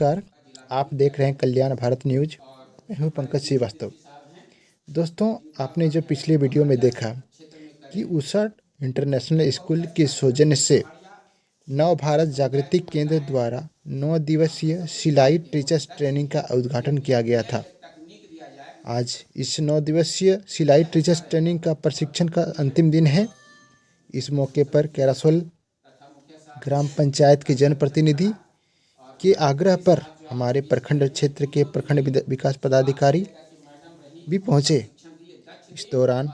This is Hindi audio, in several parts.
नमस्कार। आप देख रहे हैं कल्याण भारत न्यूज। मैं हूं पंकज श्रीवास्तव। दोस्तों, आपने जो पिछले वीडियो में देखा कि उषा इंटरनेशनल स्कूल के सौजन्य से नव भारत जागृति केंद्र द्वारा 9 दिवसीय सिलाई टीचर्स ट्रेनिंग का उद्घाटन किया गया था। आज इस 9 दिवसीय सिलाई टीचर्स ट्रेनिंग का प्रशिक्षण का अंतिम दिन है। इस मौके पर कैरासोल ग्राम पंचायत के जनप्रतिनिधि के आग्रह पर हमारे प्रखंड क्षेत्र के प्रखंड विकास पदाधिकारी भी पहुंचे। इस दौरान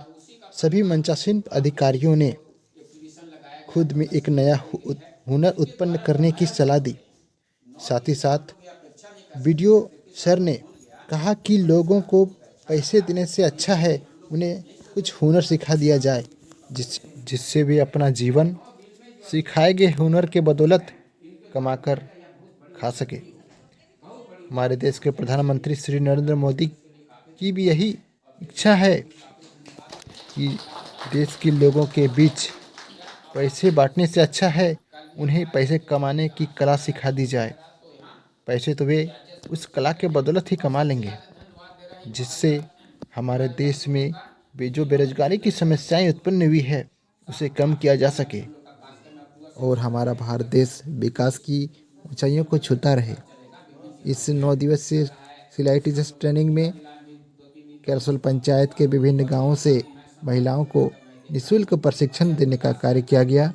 सभी मंचासीन अधिकारियों ने खुद में एक नया हुनर उत्पन्न करने की सलाह दी। साथ ही साथ वीडियो सर ने कहा कि लोगों को पैसे देने से अच्छा है उन्हें कुछ हुनर सिखा दिया जाए, जिससे वे अपना जीवन सिखाए गए हुनर के बदौलत कमाकर खा सके। हमारे देश के प्रधानमंत्री श्री नरेंद्र मोदी की भी यही इच्छा है कि देश के लोगों के बीच पैसे बांटने से अच्छा है उन्हें पैसे कमाने की कला सिखा दी जाए। पैसे तो वे उस कला के बदौलत ही कमा लेंगे, जिससे हमारे देश में जो बेरोजगारी की समस्याएं उत्पन्न हुई है उसे कम किया जा सके और हमारा भारत देश विकास की ऊंचाइयों को छूता रहे। इस 9 दिवसीय सिलाई टीचर्स ट्रेनिंग में कैरसोल पंचायत के विभिन्न गांवों से महिलाओं को निःशुल्क प्रशिक्षण देने का कार्य किया गया।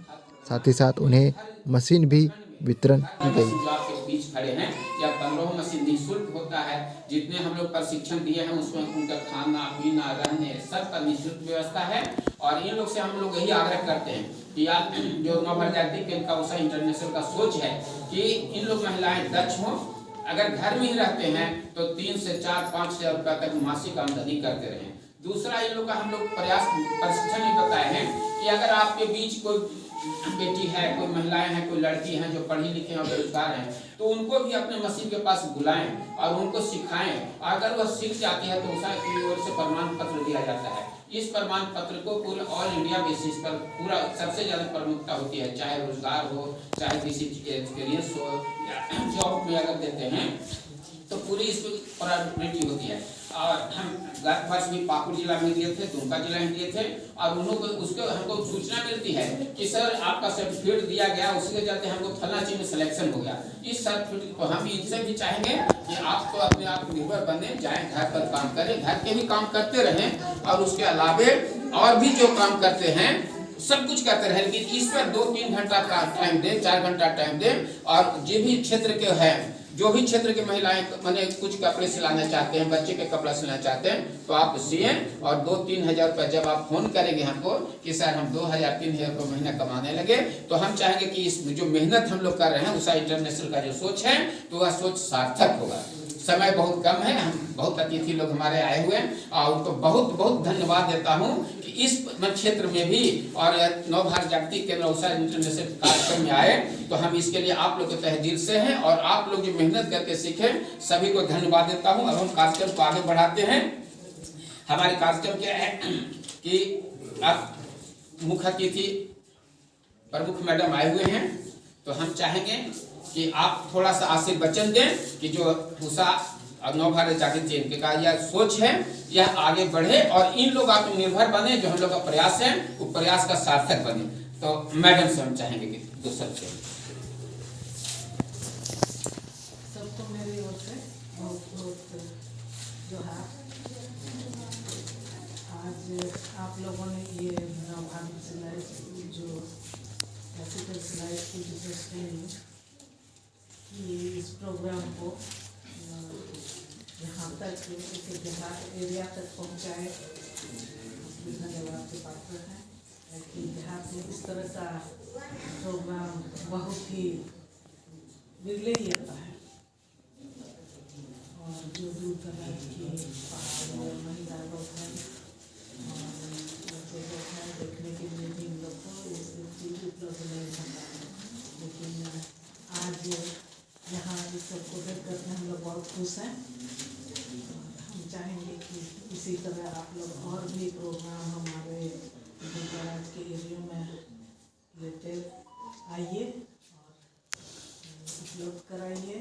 साथ ही साथ उन्हें मशीन भी वितरण की गई। बीच खड़े हैं या 15 मशीन निःशुल्क होता है। जितने हम लोग प्रशिक्षण दिए हैं उसमें उनका खाना पीना रहने सब का निःशुल्क व्यवस्था है। और इन लोग से हम लोग यही आग्रह करते हैं कि यार जो नव भारत जागृति केंद्र का उषा इंटरनेशनल का सोच है कि इन लोग महिलाएं दक्ष हों। अगर घर में ही रहते हैं तो 3 से 4-5 हजार रुपया तक मासिक आमदनी करते रहें। दूसरा इन लोग का हम लोग प्रशिक्षण ही बताए हैं कि अगर आपके बीच कोई बेटी है, कोई महिलाएं हैं, कोई लड़की हैं जो पढ़ी लिखी और बेरोजगार हैं, तो उनको भी अपने मशीन के पास बुलाएं और उनको सिखाएं। अगर वह सीख जाती है तो उषा की ओर से प्रमाण पत्र दिया जाता है। इस प्रमाण पत्र को पूरे ऑल इंडिया बेसिस पर पूरा सबसे ज्यादा प्रमुखता होती है, चाहे रोजगार हो चाहे किसी एक्सपीरियंस हो या जॉब में अगर देते हैं तो पूरी इसमें प्रायोरिटी होती है। और हम गत वर्ष भी पाकुड़ जिला में दिए थे, दुमका जिला में दिए थे और उन्होंने उसको हमको सूचना मिलती है कि सर आपका सर्टिफिकेट दिया गया, उसके चलते हमको फला चीज में सिलेक्शन हो गया। इस सर्टिफिकेट को हम इनसे भी चाहेंगे कि आप तो अपने आप निर्भर बने, जाए घर पर काम करें, घर के भी काम करते रहें और उसके अलावे और भी जो काम करते हैं सब कुछ करते रहे, लेकिन इस पर 2-3 घंटा का टाइम दें, 4 घंटा टाइम दें। और जो भी क्षेत्र के हैं, जो भी क्षेत्र की महिलाएं मैंने कुछ कपड़े सिलाना चाहते हैं, बच्चे के कपड़ा सिलाना चाहते हैं तो आप सिए और 2-3 हजार रुपये जब आप फोन करेंगे हमको कि सर हम 2,000-3,000 रुपये महीना कमाने लगे, तो हम चाहेंगे कि इस जो मेहनत हम लोग कर रहे हैं उषा इंटरनेशनल का जो सोच है तो वह सोच सार्थक होगा। समय बहुत कम है, हम बहुत अतिथि लोग हमारे आए हुए हैं और उनको बहुत बहुत धन्यवाद देता हूं कि इस क्षेत्र में भी और नव भारत जागृति केंद्र उषा इंटरनेशनल कार्यक्रम में आए, तो हम इसके लिए आप लोग के तहे दिल से हैं और आप लोग जो मेहनत करके सीखे सभी को धन्यवाद देता हूं। अब हम कार्यक्रम को आगे बढ़ाते हैं। हमारे कार्यक्रम क्या है कि अब मुख्य अतिथि प्रमुख मैडम आए हुए हैं, तो हम चाहेंगे कि आप थोड़ा सा आशीर्वचन दें कि जो उषा और नव भारत जागृति केंद्र का यह सोच है यह आगे बढ़े और इन लोग आत्मनिर्भर बने। जो हम लोग का प्रयास है वो प्रयास का सार्थक बने। तो मैडम से हम चाहेंगे कि दो शब्द सबको मेरी ओर से बहुत बहुत जोहार। आज आप लोगों ने ये नव भारत सिलाई जो क्लासिकल सिलाई की टीचर्स इस प्रोग्राम को यहाँ तक इसे बिहार एरिया तक पहुँचाए, धन्यवाद के पात्र हैं कि बिहार में इस तरह का प्रोग्राम बहुत ही बिरले ही आता है। और जो दूर दराज की महिला लोग हैं और बच्चे लोग हैं देखने के लिए भी इन लोग को इस चीज़ उपलब्ध नहीं होता है, लेकिन आज यहाँ इस सबको देख करके हम लोग बहुत खुश हैं। हम चाहेंगे कि इसी तरह आप लोग और भी प्रोग्राम हमारे दूर दराज के एरिया में लेते आइए और उपलब्ध कराइए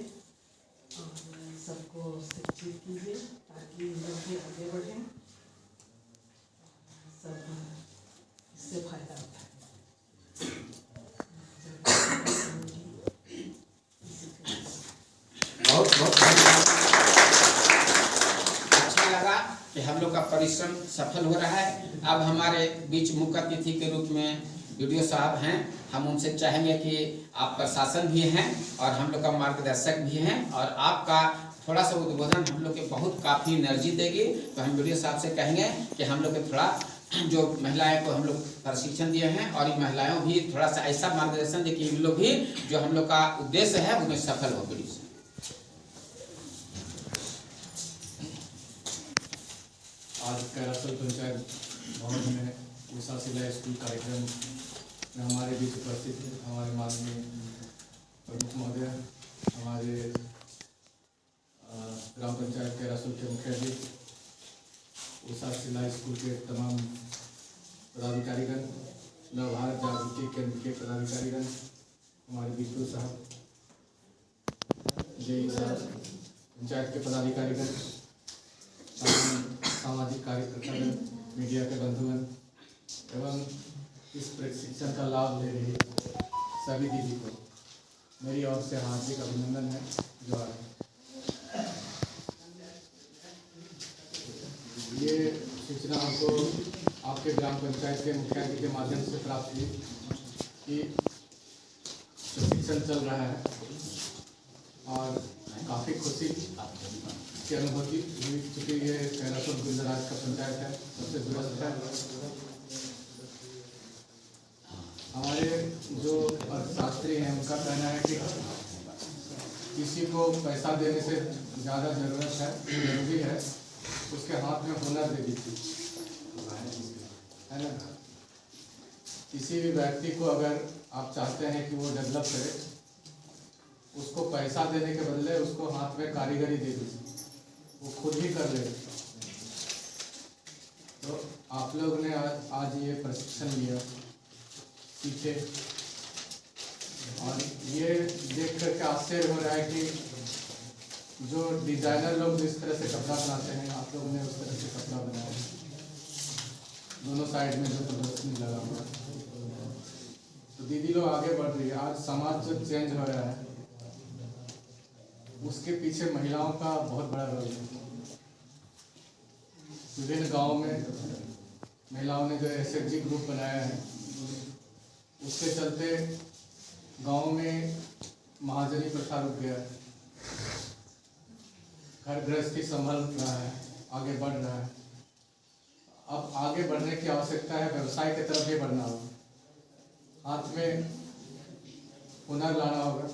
और सबको शिक्षित कीजिए ताकि लोग भी आगे बढ़ें, सब इससे फायदा उठाएं। बहुत बहुत धन्यवाद। अच्छा लगा कि हम लोग का परिश्रम सफल हो रहा है। अब हमारे बीच मुख्य अतिथि के रूप में वीडियो साहब हैं, हम उनसे चाहेंगे कि आप प्रशासन भी हैं और हम लोग का मार्गदर्शक भी हैं और आपका थोड़ा सा उद्बोधन हम लोग के बहुत काफ़ी एनर्जी देगी। तो हम वीडियो साहब से कहेंगे कि हम लोग के थोड़ा जो महिलाएं को हम लोग प्रशिक्षण दिए हैं और इन महिलाओं भी थोड़ा सा ऐसा मार्गदर्शन दे कि इन लोग भी जो हम लोग का उद्देश्य है उसमें सफल हो। वीडियो से आज कैरासल पंचायत भवन में उषा सिलाई स्कूल कार्यक्रम में हमारे बीच उपस्थित है हमारे माननीय प्रमुख महोदय, हमारे ग्राम पंचायत कैरासल के मुखिया, उषा सिलाई स्कूल के तमाम पदाधिकारीगण, नवभारत जागृति केंद्र के पदाधिकारीगण, हमारे बिट्टू साहब, जेई साहब, पंचायत के पदाधिकारीगण, सामाजिक कार्यकर्तागण, मीडिया के बंधुगण एवं इस प्रशिक्षण का लाभ ले रही सभी दीदी को मेरी ओर से हार्दिक अभिनंदन है। जो ये सूचना हमको आपके ग्राम पंचायत के मुखिया जी के माध्यम से प्राप्त हुई कि प्रशिक्षण चल रहा है और काफ़ी खुशी की अनुभूति हुई, चूँकि ये कैरासल गुजरात का पंचायत है, सबसे दूरस्थ है। हमारे जो अर्थशास्त्री हैं उनका कहना है कि किसी को पैसा देने से ज़्यादा जरूरी है उसके हाथ में हुनर दे दीजिए, है ना। किसी भी व्यक्ति को अगर आप चाहते हैं कि वो डेवलप करे, उसको पैसा देने के बदले उसको हाथ में कारीगरी दे दीजिए, वो खुद ही कर ले। तो आप लोग ने आज ये प्रशिक्षण लिया, सीखे और ये देख करके आश्चर्य हो रहा है कि जो डिजाइनर लोग जिस तरह से कपड़ा बनाते हैं आप लोगों ने उस तरह से कपड़ा बनाया है। दोनों साइड में जो प्रदर्शनी लगा हुआ है, तो दीदी लोग आगे बढ़ रही है। आज समाज जो चेंज हो रहा है उसके पीछे महिलाओं का बहुत बड़ा रोल है। विभिन्न गाँव में महिलाओं ने जो SHG ग्रुप बनाया है, उसके चलते गांव में महाजनी प्रथा रुक गया है, घर गृहस्थी संभल रहा है, आगे बढ़ रहा है। अब आगे बढ़ने की आवश्यकता है, व्यवसाय की तरफ भी बढ़ना होगा, हाथ में हुनर लाना होगा।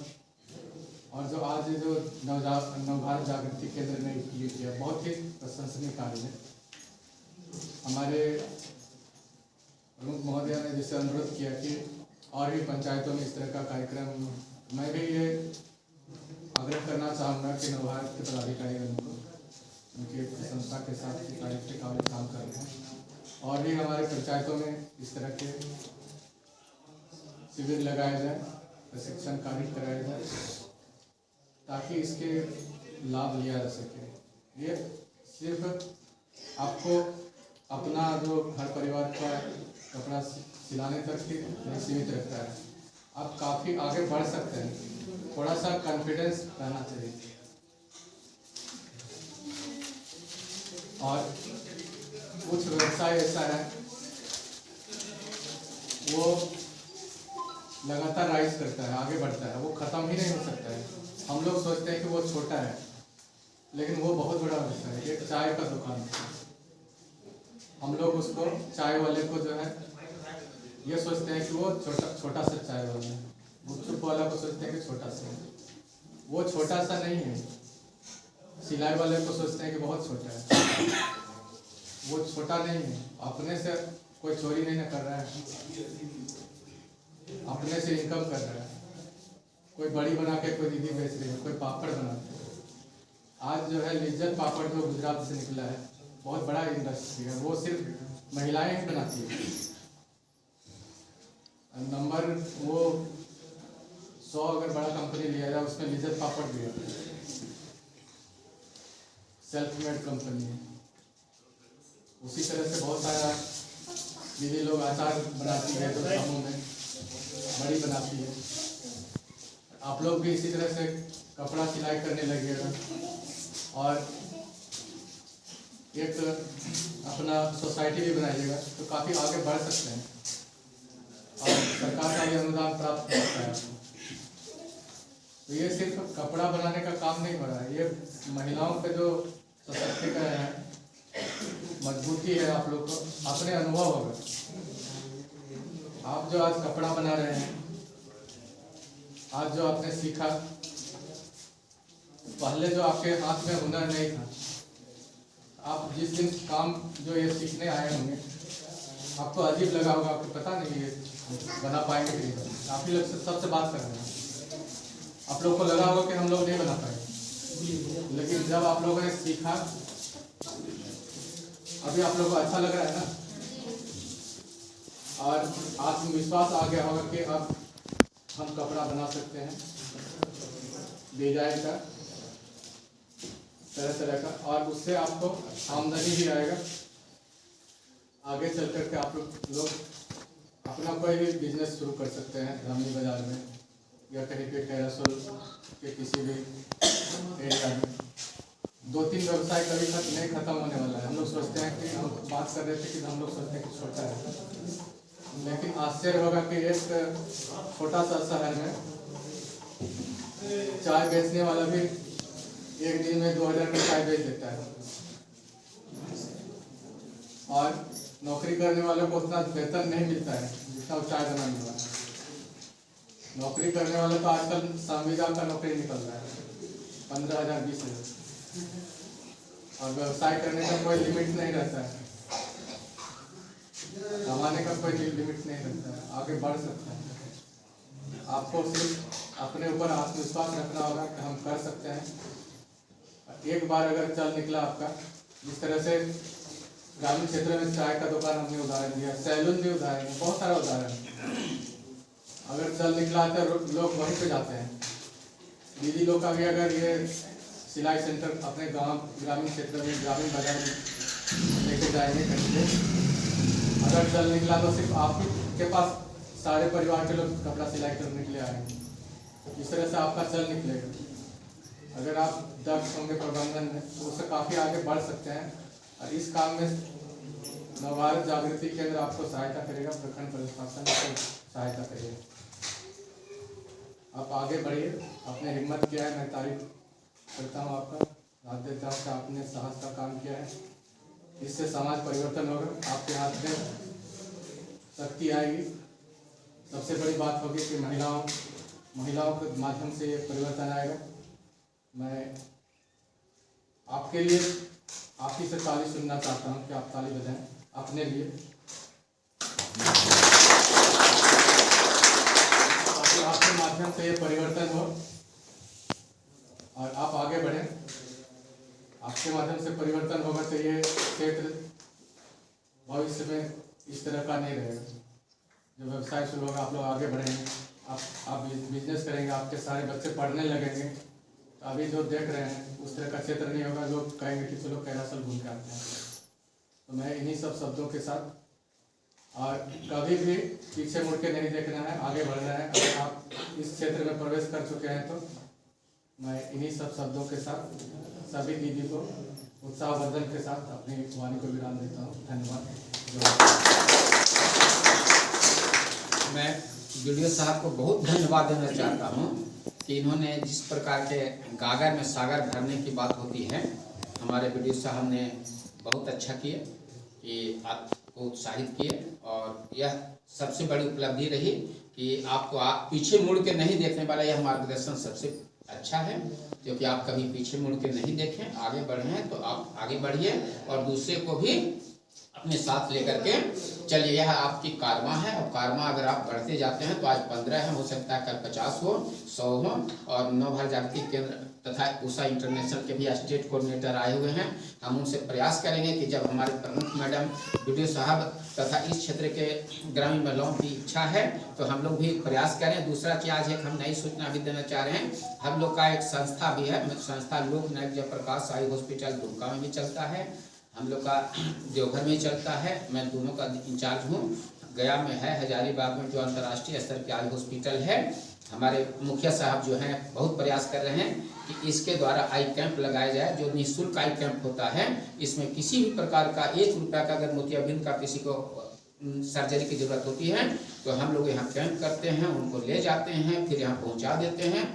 और जो आज जो नवभारत जागृति केंद्र ने ये किया, बहुत ही प्रशंसनीय कार्य है। हमारे प्रमुख महोदय ने जिसे अनुरोध किया कि और भी पंचायतों में इस तरह का कार्यक्रम, मैं भी ये आग्रह करना चाहूँगा कि नवभारत के पदाधिकारीगण को उनके प्रशंसा के साथ कार्यक्रम काम कर रहे हैं और भी हमारे पंचायतों में इस तरह के शिविर लगाए जाए, प्रशिक्षण कार्य कराया जाए ताकि इसके लाभ लिया जा सके। ये सिर्फ आपको अपना जो घर परिवार का कपड़ा सिलाने तक ही नहीं सीमित रखता है, आप काफ़ी आगे बढ़ सकते हैं। थोड़ा सा कॉन्फिडेंस रहना चाहिए। और कुछ व्यवसाय ऐसा है वो लगातार राइज करता है, आगे बढ़ता है, वो ख़त्म ही नहीं हो सकता है। हम लोग सोचते हैं कि वो छोटा है, लेकिन वो बहुत बड़ा व्यवसाय है। एक चाय का दुकान है, हम लोग उसको चाय वाले को जो है ये सोचते हैं कि वो छोटा सा चाय वाला है, गुपचुप वाला को सोचते हैं कि छोटा सा है, वो छोटा सा नहीं है। सिलाई वाले को सोचते हैं कि बहुत छोटा है, वो छोटा नहीं है। अपने से कोई चोरी नहीं कर रहा है, अपने से इनकम कर रहा है। कोई बड़ी बना के कोई दीदी बेच रही है, कोई पापड़ बनाते हैं। आज जो है लिज्जत पापड़ जो गुजरात से निकला है, बहुत बड़ा इंडस्ट्री है, वो सिर्फ महिलाएं ही बनाती है। नंबर वो 100 अगर बड़ा कंपनी लिया जाए उसमें लिज्जत पापड़ भी है। सेल्फ मेड कंपनी है। उसी तरह से बहुत सारा दीदी लोग अचार बनाती है तो समूह में बड़ी बनाती है। आप लोग भी इसी तरह से कपड़ा सिलाई करने लगेगा और एक अपना सोसाइटी भी बनाइएगा तो काफ़ी आगे बढ़ सकते हैं और सरकार का भी अनुदान प्राप्त करता है। तो ये सिर्फ कपड़ा बनाने का काम नहीं हो रहा है, ये महिलाओं का जो सशक्तिकरण है, मजबूती है, आप लोग को अपने अनुभव होगा। आप जो आज कपड़ा बना रहे हैं, आज जो आपने सीखा, पहले जो आपके हाथ में हुनर नहीं था, आप जिस दिन काम जो ये सीखने आए होंगे आपको अजीब लगा होगा, आपको पता नहीं ये बना पाएंगे कि नहीं। आप ही लोग से सबसे बात कर रहे हैं, आप लोग को लगा होगा कि हम लोग नहीं बना पाएंगे, लेकिन जब आप लोगों ने सीखा, अभी आप लोगों को अच्छा लग रहा है ना, और आत्मविश्वास आ गया होगा कि अब हम कपड़ा बना सकते हैं डिजाइन का, तरह तरह का, और उससे आपको आमदनी भी आएगा। आगे चल करके आप लोग अपना कोई भी बिजनेस शुरू कर सकते हैं ग्रामीण बाजार में या कहीं पे कैरासोल के किसी भी एरिया में। 2-3 व्यवसाय कभी नहीं खत्म होने वाला है। हम लोग सोचते हैं कि हम बात कर रहे थे कि हम लोग सोचते हैं कि छोटा है, लेकिन आश्चर्य होगा कि एक छोटा सा शहर में चाय बेचने वाला भी एक दिन में 2000 का चाय बेच देता है, और नौकरी करने वालों को उतना वेतन नहीं मिलता है जितना चाय बनाने वाला। नौकरी करने वालों को आजकल संविदा का नौकरी निकल रहा है 15,000 20,000, और व्यवसाय करने का कोई लिमिट नहीं रहता है, कमाने का कोई लिमिट नहीं रहता है, आगे बढ़ सकता है। आपको सिर्फ अपने ऊपर आत्मविश्वास रखना होगा कि हम कर सकते हैं। एक बार अगर चल निकला आपका, जिस तरह से ग्रामीण क्षेत्र में चाय का दुकान हमने उदाहरण दिया, सैलून भी उदाहरण, बहुत सारा उदाहरण। अगर चल निकला तो लोग वहीं पे जाते हैं। दीदी लोग का भी अगर ये सिलाई सेंटर अपने गांव ग्रामीण क्षेत्र में ग्रामीण बाजार में लेके जाएंगे कहीं, अगर चल निकला तो सिर्फ आपके पास सारे परिवार के लोग कपड़ा सिलाई करने के लिए आएंगे। इस तरह से आपका चल निकलेगा। अगर आप दक्ष होंगे प्रबंधन में तो उससे काफ़ी आगे बढ़ सकते हैं, और इस काम में नवभारत जागृति केंद्र आपको सहायता करेगा, प्रखंड प्रशासन को सहायता करेगा। आप आगे बढ़िए, आपने हिम्मत किया है, मैं तारीफ करता हूँ आपका, दाद देता हूँ कि आपने साहस का काम किया है। इससे समाज परिवर्तन होगा, आपके हाथ में शक्ति आएगी। सबसे बड़ी बात होगी कि महिलाओं के माध्यम से ये परिवर्तन आएगा। मैं आपके लिए आप ही से ताली सुनना चाहता हूँ कि आप ताली बजाएं अपने लिए, ताकि आपके माध्यम से ये परिवर्तन हो और आप आगे बढ़ें। आपके माध्यम से परिवर्तन होगा तो ये क्षेत्र भविष्य में इस तरह का नहीं रहेगा। जो व्यवसाय शुरू होगा, आप लोग आगे बढ़ेंगे, आप बिजनेस करेंगे, आपके सारे बच्चे पढ़ने लगेंगे। अभी जो देख रहे हैं उस तरह का क्षेत्र नहीं होगा, लोग कहेंगे कि चलो कैरासल घूम के आते हैं। तो मैं इन्हीं सब शब्दों के साथ, और कभी भी पीछे मुड़ के नहीं देखना है, आगे बढ़ना है। अगर आप इस क्षेत्र में प्रवेश कर चुके हैं तो मैं इन्हीं सब शब्दों के साथ सभी दीदी को उत्साहवर्धन के साथ अपनी वाणी को विराम देता हूँ। धन्यवाद। मैं वीडियो साहब को बहुत धन्यवाद देना चाहता हूँ कि इन्होंने जिस प्रकार के गागर में सागर भरने की बात होती है, हमारे वीडियो साहब ने बहुत अच्छा किया कि आपको उत्साहित किए, और यह सबसे बड़ी उपलब्धि रही कि आपको आप पीछे मुड़ के नहीं देखने वाला यह मार्गदर्शन सबसे अच्छा है, क्योंकि आप कभी पीछे मुड़ के नहीं देखें, आगे बढ़े हैं तो आप आगे बढ़िए और दूसरे को भी अपने साथ लेकर के चलिए। यह आपकी कारमा है, और कारमा अगर आप बढ़ते जाते हैं तो आज 15 है, हो सकता है कल 50 हो, 100 हो। और नवभारत जागृति केंद्र तथा उषा इंटरनेशनल के भी स्टेट कोऑर्डिनेटर आए हुए हैं। हम उनसे प्रयास करेंगे कि जब हमारे प्रमुख मैडम बीडीओ साहब तथा इस क्षेत्र के ग्रामीण महिलाओं की इच्छा है तो हम लोग भी प्रयास करें। दूसरा कि आज एक हम नई सूचना भी देना चाह रहे हैं, हम लोग का एक संस्था भी है, संस्था लोक नायक जयप्रकाश आई हॉस्पिटल दुमका में भी चलता है, हम लोग का देवघर में चलता है, मैं दोनों का इंचार्ज हूँ। गया में है, हजारीबाग में जो अंतर्राष्ट्रीय स्तर के आई हॉस्पिटल है, हमारे मुखिया साहब जो हैं बहुत प्रयास कर रहे हैं कि इसके द्वारा आई कैंप लगाया जाए, जो निःशुल्क आई कैंप होता है। इसमें किसी भी प्रकार का 1 रुपया का अगर मोतियाबिंद का किसी को सर्जरी की जरूरत होती है तो हम लोग यहाँ कैंप करते हैं, उनको ले जाते हैं, फिर यहाँ पहुँचा देते हैं।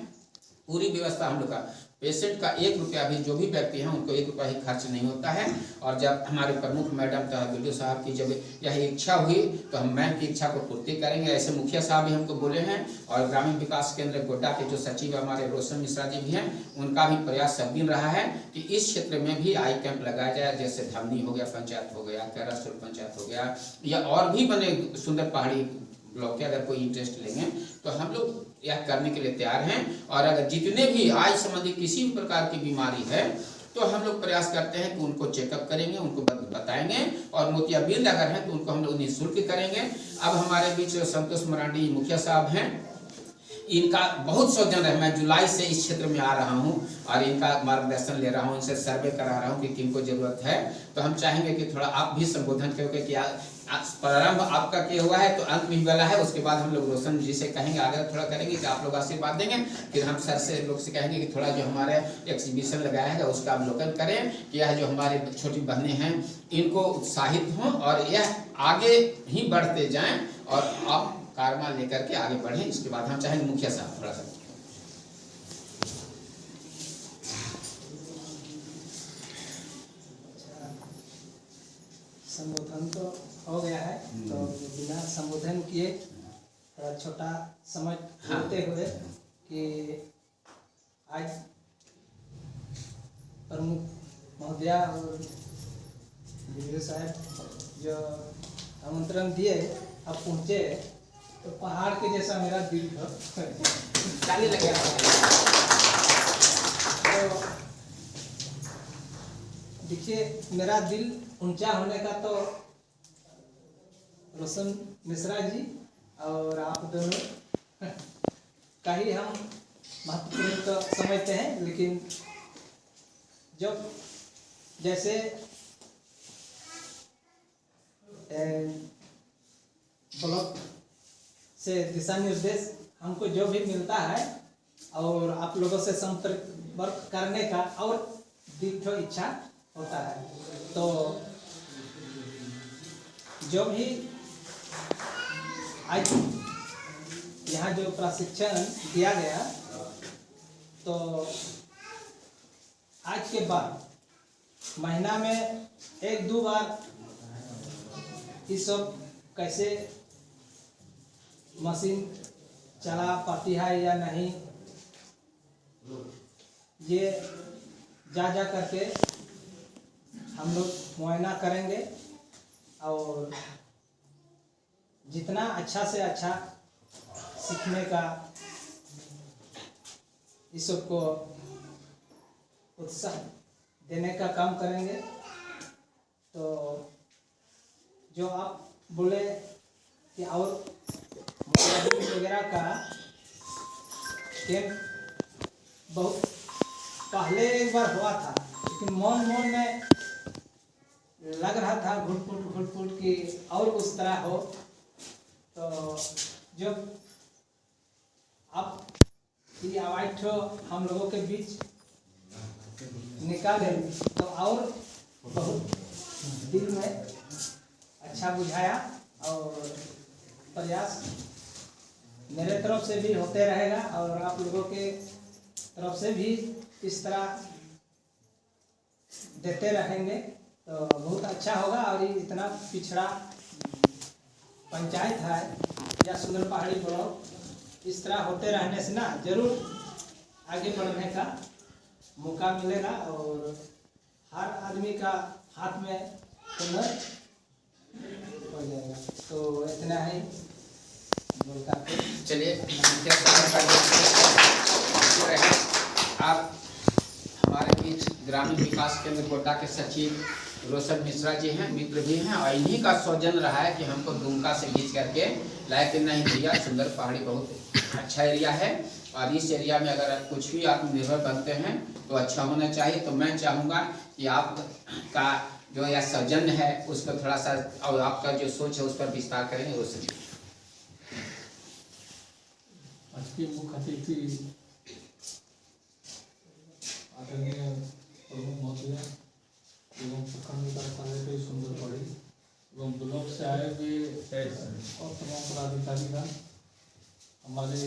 पूरी व्यवस्था हम लोग का, पेशेंट का 1 रुपया भी, जो भी व्यक्ति हैं उनको 1 रुपया ही खर्च नहीं होता है। और जब हमारे प्रमुख मैडम तथा बीडीओ साहब की जब यह इच्छा हुई तो हम मैम की इच्छा को पूर्ति करेंगे। ऐसे मुखिया साहब भी हमको बोले हैं, और ग्रामीण विकास केंद्र गोड्डा के जो सचिव हमारे रोशन मिश्रा जी भी हैं, उनका भी प्रयास सब दिन रहा है कि इस क्षेत्र में भी आई कैंप लगाया जाए। जैसे धमनी हो गया पंचायत हो गया, कैरासुर पंचायत हो गया, या और भी बने सुंदर पहाड़ी ब्लॉक के अगर कोई इंटरेस्ट लेंगे तो हम लोग यह करने के लिए तैयार हैं। और अगर जितने भी आय संबंधी किसी भी प्रकार की बीमारी है तो हम लोग प्रयास करते हैं कि उनको चेकअप करेंगे, उनको बताएंगे, और मोतियाबिंद अगर है तो उनको हम लोग निःशुल्क करेंगे। अब हमारे बीच संतोष मरांडी मुखिया साहब हैं, इनका बहुत सौजन्य है। मैं जुलाई से इस क्षेत्र में आ रहा हूं और इनका मार्गदर्शन ले रहा हूं, इनसे सर्वे करा रहा हूं कि किनको जरूरत है। तो हम चाहेंगे कि थोड़ा आप भी संबोधन करोगे कि प्रारंभ आपका किया हुआ है तो अंत भी वाला है। उसके बाद हम लोग रोशन जी से कहेंगे, आगे थोड़ा करेंगे कि आप लोग आशीर्वाद देंगे। फिर हम सर से लोग से कहेंगे कि थोड़ा जो हमारे एग्जीबिशन लगाया है उसका अवलोकन करें कि यह जो हमारे छोटी बहनें हैं इनको उत्साहित हों और यह आगे ही बढ़ते जाएं, और आप कारमा लेकर के आगे बढ़ें। इसके बाद हम चाहेंगे मुखिया साहब थोड़ा सा। संबोधन तो हो गया है, तो बिना संबोधन किए थोड़ा छोटा समझ होते हुए कि आज प्रमुख महोदया और बीडीओ साहब जो आमंत्रण दिए, अब पहुँचे तो पहाड़ के जैसा मेरा दिल था। ताली लगे। तो देखिए, मेरा दिल ऊंचा होने का तो रोशन मिश्रा जी और आप दोनों का ही हम महत्वपूर्ण तो समझते हैं, लेकिन जब जैसे ब्लॉक से दिशा निर्देश हमको जो भी मिलता है और आप लोगों से संपर्क करने का और दीर्घ इच्छा होता है, तो जो भी आज यहाँ जो प्रशिक्षण दिया गया, तो आज के बाद महीना में 1-2 बार ये सब कैसे मशीन चला पाती है या नहीं, ये जा करके हम लोग मुआयना करेंगे, और जितना अच्छा से अच्छा सीखने का इस सबको उत्साह देने का काम करेंगे। तो जो आप बोले कि और वगैरह का कैंप बहुत पहले एक बार हुआ था, लेकिन मन में लग रहा था घुट-पुट की और उस तरह हो, तो जब आप ये आवाज हम लोगों के बीच निकाले तो और बहुत दिल में अच्छा बुझाया, और प्रयास मेरे तरफ से भी होते रहेगा और आप लोगों के तरफ से भी इस तरह देते रहेंगे तो बहुत अच्छा होगा। और ये इतना पिछड़ा पंचायत है या सुंदर पहाड़ी ब्लॉक, इस तरह होते रहने से ना जरूर आगे बढ़ने का मौका मिलेगा, और हर आदमी का हाथ में हुनर हो जाएगा। तो इतना ही बोलता है। चलिए मुखिया साहब का जो है, आप हमारे बीच ग्रामीण विकास केंद्र गोड्डा के सचिव रोशन मिश्रा जी हैं, मित्र भी हैं, और इन्हीं का सौजन्य रहा है कि हमको दुमका से खींच करके लाए कि नहीं भैया सुंदर पहाड़ी बहुत अच्छा एरिया है, और इस एरिया में अगर कुछ भी आत्मनिर्भर बनते हैं तो अच्छा होना चाहिए। तो मैं चाहूँगा कि आपका जो यह सौजन्य है उस पर थोड़ा सा, और आपका जो सोच है उस पर विस्तार करेंगे रोशन जी। आज के मुख्य अतिथि आदरणीय प्रमुख महोदय एवं प्रखंड विकास कार्यालय सुंदर पड़ी एवं ब्लॉक से आए हुए और तमाम पदाधिकारीगण, हमारे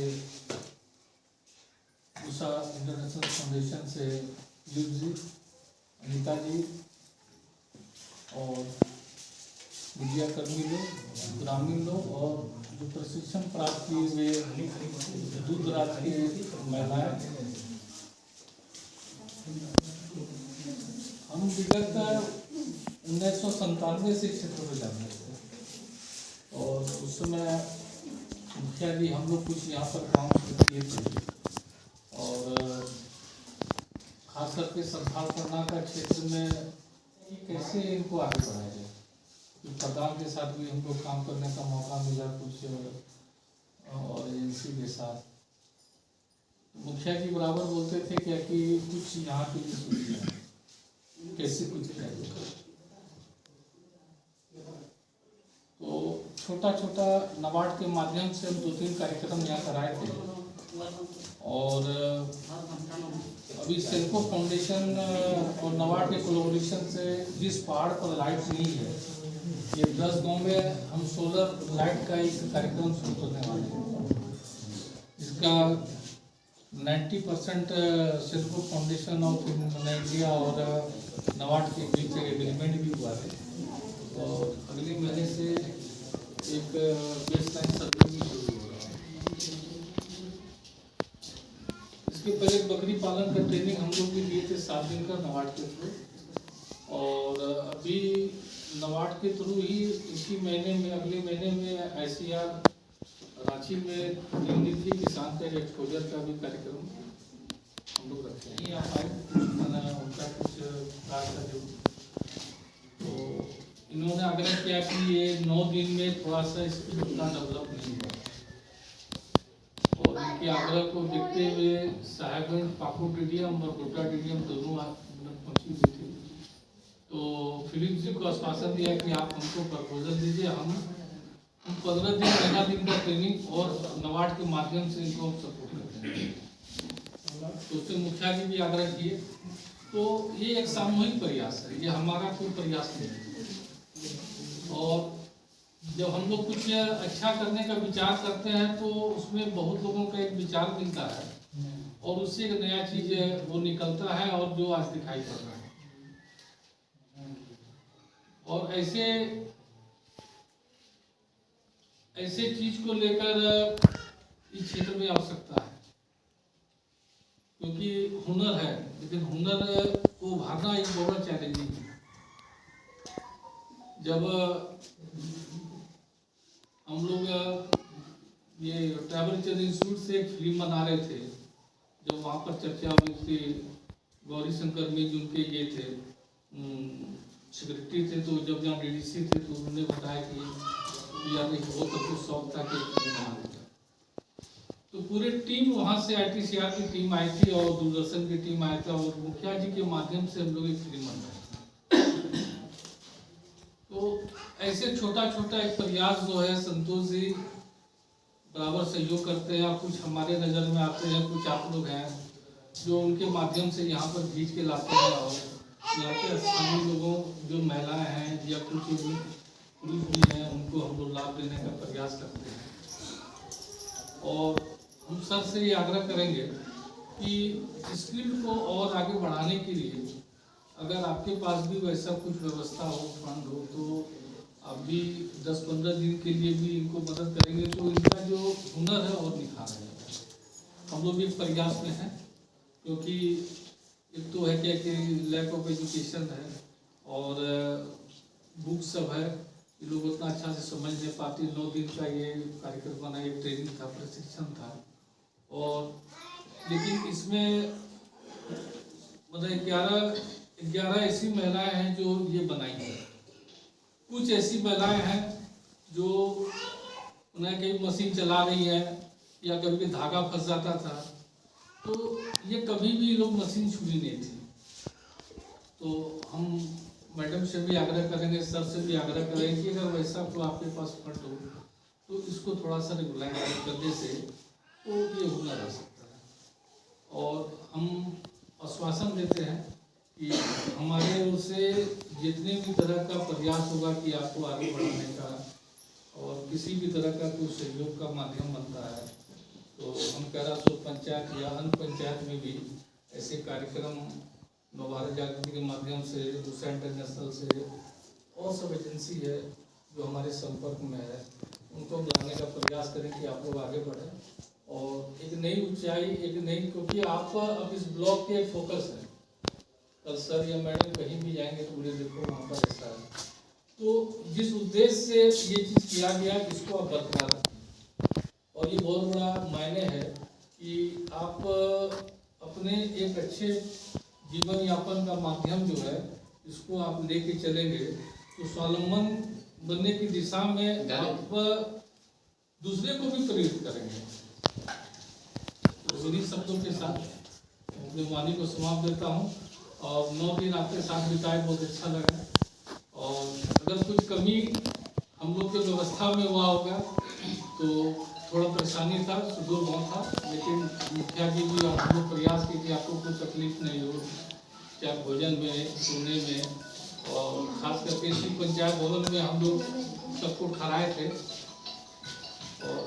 उषा इंटरनेशनल फाउंडेशन से यूथ जी, अनिता जी और मीडिया कर्मी लोग, ग्रामीण लोग और जो प्रशिक्षण प्राप्त किए हुए दूर दराज की महिलाएं। हम विगत 1997 से क्षेत्र में जाते थे और उस समय मुखिया जी हम लोग कुछ यहाँ पर काम किए थे, और खास करके संथाल परना का क्षेत्र में कैसे इनको आगे बढ़ाया जाए। प्रधान के साथ भी हमको काम करने का मौका मिला कुछ, और एजेंसी के साथ। मुखिया जी बराबर बोलते थे क्या कि कुछ यहाँ के लिए सोचिए कैसे कुछ किया जाए। तो छोटा छोटा नबार्ड के माध्यम से हम 2-3 कार्यक्रम यहाँ कराए थे, और अभी सेल्को फाउंडेशन और नबार्ड के कोलैबोरेशन से जिस पहाड़ पर लाइट नहीं है, ये 10 गांव में हम सोलर लाइट का एक कार्यक्रम शुरू करने वाले हैं। इसका 90% सेल्को फाउंडेशन ऑफ इंडिया और नबार्ड के बीच एग्रीमेंट भी हुआ है, और अगले महीने से एक बेसलाइन सर्वे भी शुरू हो रहा है। इसके पहले बकरी पालन का ट्रेनिंग हम लोग भी दिए थे 7 दिन का नबार्ड के थ्रू, और अभी नबार्ड के थ्रू ही इसी महीने में, अगले महीने में ICR रांची में 3 दिन की किसान का एक्सपोजर का भी कार्यक्रम हम लोग रखते हैं। यहाँ आए उनका कुछ कार्य था जो, तो इन्होंने आग्रह किया कि ये 9 दिन में थोड़ा सा स्किल उतना डेवलप नहीं हुआ, और इनके आग्रह को देखते हुए साहेबगंज पाकुड़ DDM और गोड्डा DDM दोनों पहुंची हुई थी। तो फिलिप जी को आश्वासन दिया कि आप हमको प्रपोजल दीजिए, हम 15 दिन 15 दिन का ट्रेनिंग और नबार्ड के माध्यम से इनको हम सपोर्ट करते हैं। तो उससे मुखिया जी भी आग्रह किए। तो ये एक सामूहिक प्रयास है, ये हमारा कोई प्रयास नहीं है। और जब हम लोग कुछ अच्छा करने का विचार करते हैं तो उसमें बहुत लोगों का एक विचार मिलता है, और उससे एक नया चीज वो निकलता है, और जो आज दिखाई पड़ रहा है। और ऐसे चीज को लेकर इस क्षेत्र में आवश्यकता है, क्योंकि हुनर है, लेकिन हुनर को उभारना एक बहुत चैलेंजिंग है। जब हम लोग ये ट्रैवल इंस्टीट्यूट से एक फिल्म बना रहे थे, जब वहाँ पर चर्चा हुई थी, गौरी शंकर में जो उनके ये थे सेक्रेटरी थे, तो जब यहाँ DDC थे तो उन्होंने बताया कि यार एक बहुत अच्छा शौक था कि बना देता। तो पूरे टीम वहाँ से ITCR की टीम आई थी और दूरदर्शन की टीम आई था, और मुखिया जी के माध्यम से हम लोग एक फिल्म बन रहे थे। तो ऐसे छोटा छोटा एक प्रयास जो है, संतोष जी बराबर सहयोग करते हैं, और कुछ हमारे नज़र में आते हैं, कुछ आप लोग हैं जो उनके माध्यम से यहाँ पर खींच के लाते हैं, और यहाँ के स्थानीय लोगों, जो महिलाएं हैं या कुछ पुरुष भी हैं, उनको हम लोग लाभ देने का प्रयास करते हैं। और हम सर से ये आग्रह करेंगे कि स्किल को और आगे बढ़ाने के लिए अगर आपके पास भी वैसा कुछ व्यवस्था हो, फंड हो, तो आप भी 10-15 दिन के लिए भी इनको मदद करेंगे तो इनका जो हुनर है और निखार है। हम लोग भी प्रयास में हैं, क्योंकि एक तो है क्या कि लैक ऑफ एजुकेशन है और बुक सब है, ये लोग उतना अच्छा से समझ नहीं पाते। 9 दिन का ये कार्यक्रम बना, ये ट्रेनिंग था, प्रशिक्षण था। और लेकिन इसमें मतलब 11 ऐसी महिलाएं हैं जो ये बनाई हैं। कुछ ऐसी महिलाएं हैं जो उन्हें कहीं मशीन चला रही है या कभी धागा फंस जाता था, तो ये कभी भी लोग मशीन छुई नहीं थी। तो हम मैडम से भी आग्रह करेंगे, सर से भी आग्रह करेंगे कि अगर वैसा कोई आपके पास फंड हो तो इसको थोड़ा सा रेगुलराइज करने से तो ये हुनर रह सकता है। और हम आश्वासन देते हैं कि हमारे ओर से जितने भी तरह का प्रयास होगा कि आपको आगे बढ़ाने का और किसी भी तरह का कोई सहयोग का माध्यम बनता है, तो हम कैरा सो पंचायत या अन्य पंचायत में भी ऐसे कार्यक्रम नवभारत जागृति के माध्यम से, दूसरा इंटरनेशनल से और सब एजेंसी है जो हमारे संपर्क में है, उनको बुलाने का प्रयास करें कि आप लोग आगे बढ़ें और एक नई ऊंचाई, एक नई, क्योंकि आप अब इस ब्लॉक के फोकस है। कल सर या मैडम कहीं भी जाएंगे तो मुझे देखो वहाँ पर ऐसा है। तो जिस उद्देश्य से ये चीज़ किया गया इसको आप बरकरार रखें। और ये बहुत बड़ा मायने है कि आप अपने एक अच्छे जीवन यापन का माध्यम जो है इसको आप लेके चलेंगे तो स्वावलंबन बनने की दिशा में आप दूसरे को भी प्रेरित करेंगे। तो इन्हीं शब्दों के साथ अपनी वाणी को समाप्त देता हूँ। और 9 दिन आपके साथ बिताए, बहुत अच्छा लगा। और अगर कुछ कमी हम लोग की व्यवस्था में हुआ होगा तो थोड़ा परेशानी था, सुदूर गाँव था, लेकिन मुखिया जी भी और हम लोग प्रयास किए कि आपको कोई तकलीफ नहीं हो, चाहे भोजन में, सोने में। और खास करके इसी पंचायत भवन में हम लोग सबको ठहराए थे। और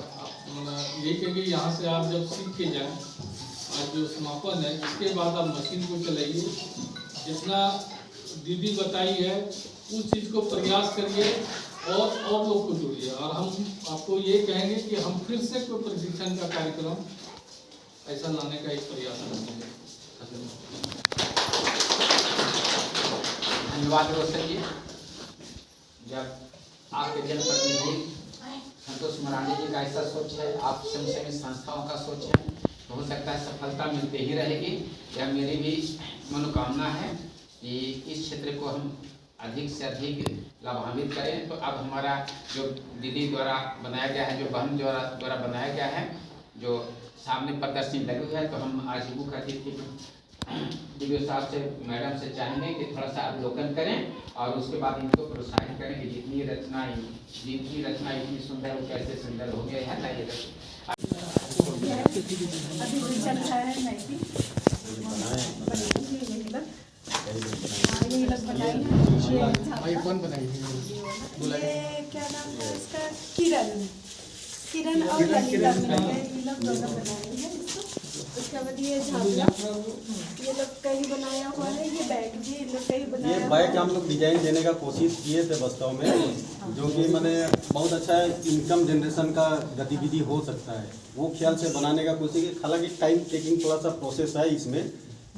यही कहेंगे यहाँ से आप जब सीख के जाएं, आज जो समापन है इसके बाद आप मशीन को चलाइए, जितना दीदी बताई है उस चीज़ को प्रयास करिए और लोग को जोड़िए। और हम आपको ये कहेंगे कि हम फिर से कोई प्रशिक्षण का कार्यक्रम ऐसा लाने का एक प्रयास करेंगे। धन्यवाद रोशन जी। जब आपके जनप्रतिनिधि संतोष मरांडी जी का ऐसा सोच है, आप स्वयंसेवी संस्थाओं का सोच है, तो हो सकता है सफलता मिलते ही रहेगी। यह मेरी भी मनोकामना है कि इस क्षेत्र को हम अधिक से अधिक लाभान्वित करें। तो अब हमारा जो दीदी द्वारा बनाया गया है, जो बहन द्वारा बनाया गया है, जो सामने प्रदर्शनी लगी हुई है, तो हम आज मुख्य अतिथि डीओ साहब से, मैडम से चाहेंगे कि थोड़ा सा अवलोकन करें और उसके बाद इनको प्रोत्साहित करें कि जितनी रचना इतनी सुंदर, वो कैसे सुंदर हो गया है ना। ये अभी जो चल रहा है नाइटी ये लोग बनाए हैं। ये कौन बनाई ये क्या नाम है इसका, किरण और ललिता बनाए हैं, ये लोग दोनों बनाए हैं इसको। उसके बाद ये झाबला ये लोग कहीं बनाया हुआ है, ये बैग भी ये लोग कहीं बनाया। ये बैग हम लोग डिजाइन देने का कोशिश किए थे वास्तव में, जो कि मैंने बहुत अच्छा इनकम जनरेशन का गतिविधि हो सकता है, वो ख्याल से बनाने का कोशिश की। हालांकि टाइम टेकिंग थोड़ा सा प्रोसेस है इसमें,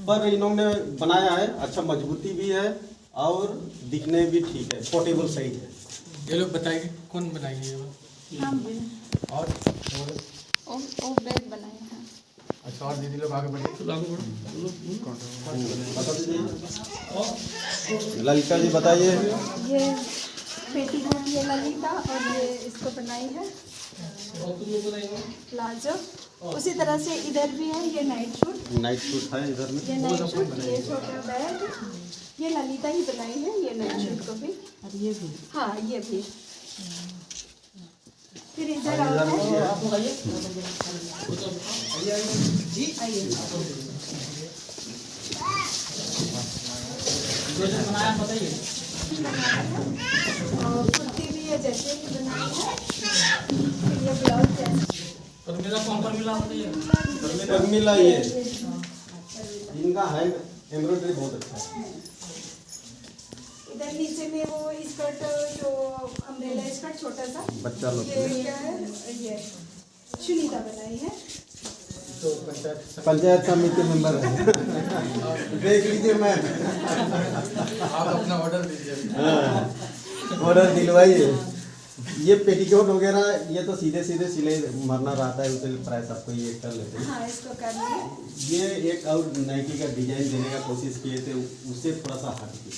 पर इन्होंने बनाया है, अच्छा मजबूती भी है और दिखने भी ठीक है, पोर्टेबल साइज है। ये लोग बताइए कौन बनाएंगे ये? और वो बैग बनाए हैं। अच्छा, और दीदी लोग आगे बढ़े। ललिता जी बताइए। ये पेटी कोट ये ललिता और ये इसको बनाई है प्लाजो। उसी तरह से इधर भी है, ये नाइट सूट है इधर में, ये नाइट सूट, ये छोटा बैग, ये ललिता ही बनाई है, ये नाइट सूट को भी, और ये भी, हाँ ये भी। फिर इधर आओ, और कुर्ती भी है जैसे ही बनाई है। फिर ये ब्लाउज जैसे मिला ये इनका है, एम्ब्रॉयडरी बहुत अच्छा है। इधर नीचे में वो स्कर्ट, जो अम्ब्रेला स्कर्ट छोटा सा, बच्चा लोग ये क्या है, ये सुनीता बनाई है। तो पंचायत समिति मेंबर है। देख लीजिए मैम, आप अपना ऑर्डर दीजिए। ऑर्डर दिलवाइए। ये पेटीकोट वगैरह ये तो सीधे सीधे सिलाई मरना रहता है, उसके प्राइस आपको ये कर लेते हैं। हाँ इसको कर लिए। ये एक और नाइटी का डिजाइन देने का कोशिश किए थे, उससे थोड़ा सा हट के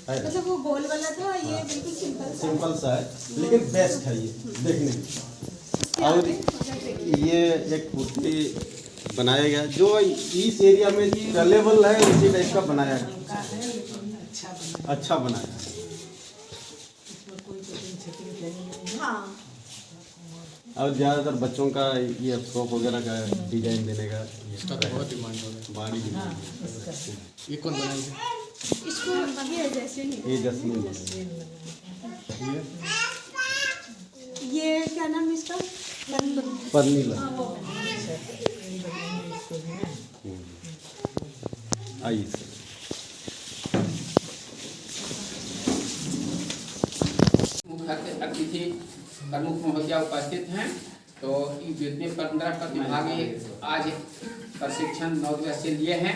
है, मतलब वो गोल वाला था, ये बिल्कुल सिंपल सा है लेकिन बेस्ट है ये देखने में। और ये एक कुर्ती बनाया गया जो इस एरिया में ट्रेलेबल है, उसी टाइप का बनाया है, अच्छा बनाया है। हाँ और ज़्यादातर बच्चों का ये फ्रॉक वगैरह का डिजाइन देने का इसका तो बहुत डिमांड हो रहा बाड़ी है। ये कौन बनाएगा? इसको ये जैसे ही ये जस्मीन ये क्या नाम है इसका? पन्नीला। आइए सर। मुख्य अतिथि प्रमुख महोदया उपस्थित हैं। तो जितने 15 प्रतिभागी आज प्रशिक्षण 9 दिवसीय लिए हैं,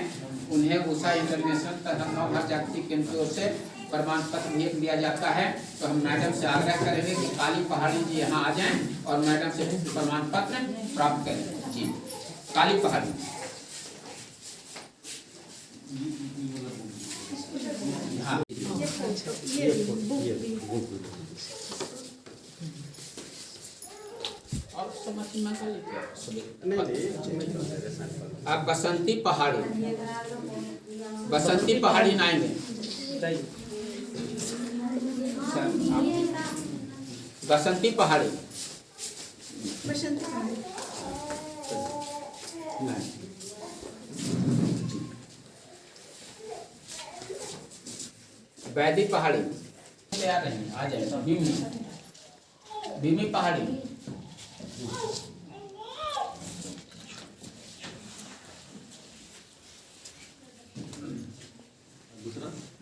उन्हें उषा इंटरनेशनल तथा नवभारत जागतिक केंद्र की ओर से प्रमाण पत्र भी दिया जाता है। तो हम मैडम से आग्रह करेंगे कि काली पहाड़ी जी यहाँ आ जाएं और मैडम से प्रमाण पत्र प्राप्त करें। जी, काली पहाड़ी। हाँ, और आप बसंती पहाड़ी, बसंती पहाड़ी आएंगे। बसंती पहाड़ी वैदी पहाड़ी आ रही है, आ जाए। भीमी, भीमी पहाड़ी,